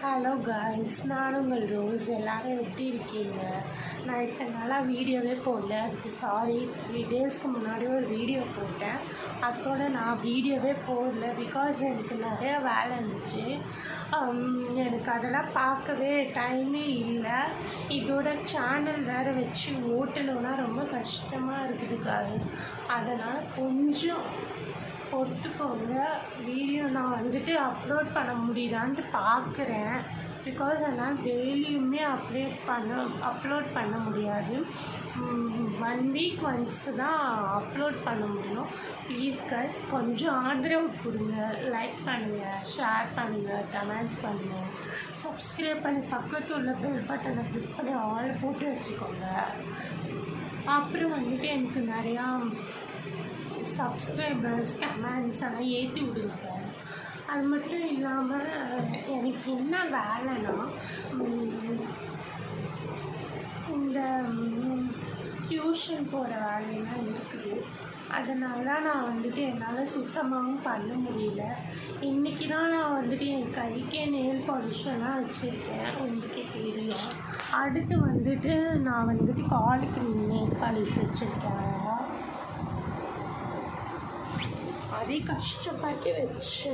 Hello guys, நான் உங்கள் rose. எல்லோரும் எப்படி இருக்கீங்க? நான் இப்போ நல்லா வீடியோவே போடல, அதுக்கு சாரி. 3 டேஸ்க்கு முன்னாடி ஒரு வீடியோ போட்டேன், அதோட நான் வீடியோவே போடல. பிகாஸ் எனக்கு நிறையா வேலை இருந்துச்சு. எனக்கு அதெல்லாம் பார்க்கவே டைமே இல்லை. இதோட சேனல் வேறு வச்சு ஓட்டணுன்னா ரொம்ப கஷ்டமாக இருக்குது காய்ஸ். அதனால் கொஞ்சம் பொறுத்துக்கோங்க. வீடியோ நான் அப்லோட் பண்ண முடியுதான்ட்டு பார்க்குறேன். பிகாஸ் அதனால் டெய்லியுமே அப்லோட் பண்ண முடியாது. 1 வீக் ஒன்ஸ் தான் அப்லோட் பண்ண முடியும். ப்ளீஸ் கைஸ், கொஞ்சம் ஆதரவு கொடுங்க. லைக் பண்ணுங்கள், ஷேர் பண்ணுங்கள், கமெண்ட்ஸ் பண்ணுங்கள், சப்ஸ்கிரைப் பண்ணி பக்கத்தில் உள்ள பெல் பட்டனை கிளிக் பண்ணி ஆல் போட்டு வச்சுக்கோங்க. அப்புறம் எனக்கு நிறையா சப்ஸ்கிரைபர்ஸ், கமெண்ட்ஸ் எல்லாம் ஏற்றி விடுங்க. அது மட்டும் இல்லாமல் எனக்கு என்ன வேலைன்னா, இந்த டியூஷன் போகிற வேலையெல்லாம் இருக்குது. அதனால நான் என்னால் சுத்தமாகவும் பண்ண முடியல. இன்றைக்கி தான் நான் என் கைக்கே நெயில் பாலிஷெல்லாம் வச்சுருக்கேன், உங்களுக்கே தெரியும். அடுத்து நான் காலுக்கு நெயில் பாலிஷ் வச்சுருக்கேன். அதே கஷ்டப்பட்டு வச்சு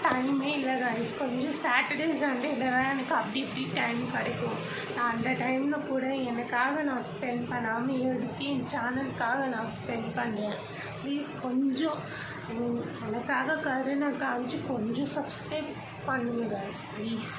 டைமே இல்லை கைஸ். கொஞ்சம் சாட்டர்டே சண்டேல தான் எனக்கு அப்படி இப்படி டைம் கிடைக்கும். நான் அந்த டைமில் கூட எனக்காக நான் ஸ்பெண்ட் பண்ணாமல் எடுத்து என் சேனலுக்காக நான் ஸ்பெண்ட் பண்ணேன். ப்ளீஸ் கொஞ்சம் எனக்காக கருணை காமிச்சு கொஞ்சம் சப்ஸ்கிரைப் பண்ணுங்க கைஸ், ப்ளீஸ்.